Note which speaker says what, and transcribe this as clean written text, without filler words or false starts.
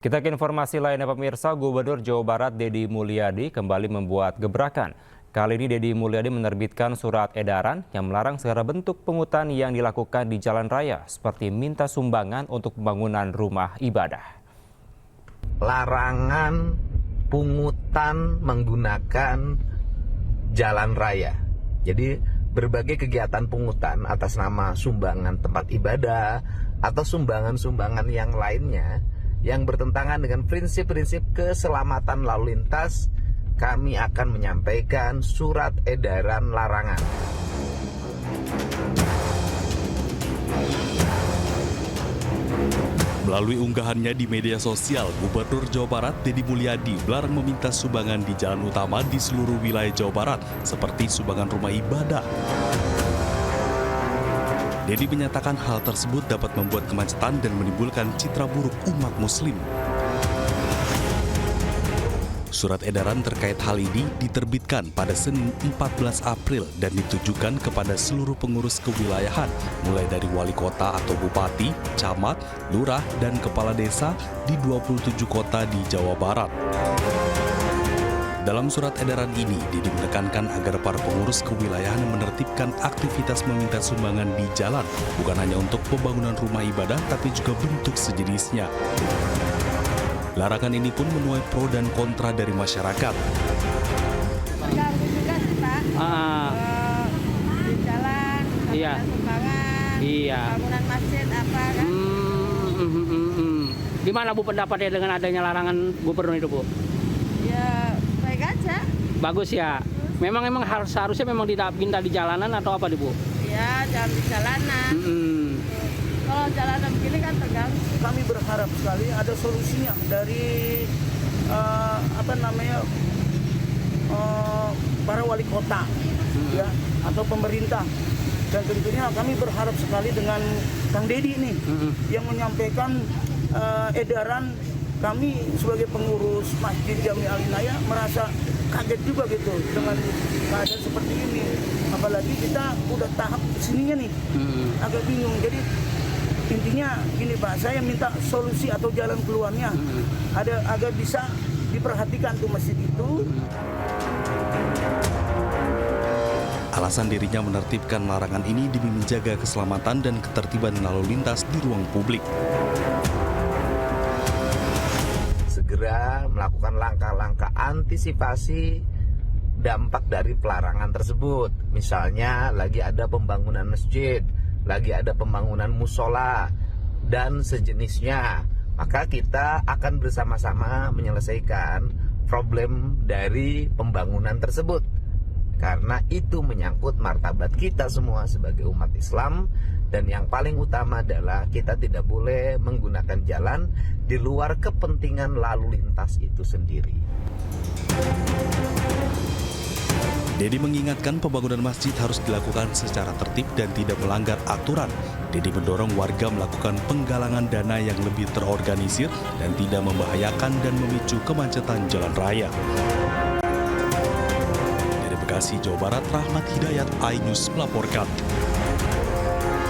Speaker 1: Kita ke informasi lainnya pemirsa, Gubernur Jawa Barat Deddy Mulyadi kembali membuat gebrakan. Kali ini Deddy Mulyadi menerbitkan surat edaran yang melarang segala bentuk pungutan yang dilakukan di jalan raya, seperti minta sumbangan untuk pembangunan rumah ibadah.
Speaker 2: Larangan pungutan menggunakan jalan raya. Jadi berbagai kegiatan pungutan atas nama sumbangan tempat ibadah atau sumbangan-sumbangan yang lainnya yang bertentangan dengan prinsip-prinsip keselamatan lalu lintas, kami akan menyampaikan surat edaran larangan.
Speaker 3: Melalui unggahannya di media sosial, Gubernur Jawa Barat Deddy Mulyadi melarang meminta sumbangan di jalan utama di seluruh wilayah Jawa Barat, seperti sumbangan rumah ibadah. Deddy menyatakan hal tersebut dapat membuat kemacetan dan menimbulkan citra buruk umat muslim. Surat edaran terkait hal ini diterbitkan pada Senin 14 April dan ditujukan kepada seluruh pengurus kewilayahan, mulai dari wali kota atau bupati, camat, lurah, dan kepala desa di 27 kota di Jawa Barat. Dalam surat edaran ini, Deddy menekankan agar para pengurus kewilayahan menertibkan aktivitas meminta sumbangan di jalan, bukan hanya untuk pembangunan rumah ibadah, tapi juga bentuk sejenisnya. Larangan ini pun menuai pro dan kontra dari masyarakat.
Speaker 4: Terganggu juga sih Pak, di jalan,
Speaker 5: Iya.
Speaker 4: sumbangan,
Speaker 5: Iya.
Speaker 4: bangunan masjid apa kan.
Speaker 5: Gimana Bu pendapatnya dengan adanya larangan gubernur itu Bu?
Speaker 4: Ya baik aja,
Speaker 5: Bagus ya. Memang seharusnya memang tidak minta di jalanan atau apa Bu?
Speaker 4: ya jangan di jalanan. Kalau jalanan begini kan terganggu.
Speaker 6: Kami berharap sekali ada solusinya dari para wali kota ya atau pemerintah, dan tentunya kami berharap sekali dengan Kang Deddy ini yang menyampaikan edaran. Kami sebagai pengurus Masjid Jami Al-Inayah merasa kaget juga gitu dengan keadaan seperti ini, apalagi kita udah tahap sininya nih agak bingung. Jadi intinya gini Pak, saya minta solusi atau jalan keluarnya ada agar bisa diperhatikan tuh masjid itu.
Speaker 3: Alasan dirinya menertibkan larangan ini demi menjaga keselamatan dan ketertiban lalu lintas di ruang publik.
Speaker 2: Segera melakukan langkah-langkah antisipasi dampak dari pelarangan tersebut. Misalnya lagi ada pembangunan masjid, lagi ada pembangunan musola, dan sejenisnya. Maka kita akan bersama-sama menyelesaikan problem dari pembangunan tersebut. Karena itu menyangkut martabat kita semua sebagai umat Islam. Dan yang paling utama adalah kita tidak boleh menggunakan jalan di luar kepentingan lalu lintas itu sendiri.
Speaker 3: Deddy mengingatkan pembangunan masjid harus dilakukan secara tertib dan tidak melanggar aturan. Deddy mendorong warga melakukan penggalangan dana yang lebih terorganisir dan tidak membahayakan dan memicu kemacetan jalan raya. Dari Bekasi, Jawa Barat, Rahmat Hidayat, iNews melaporkan.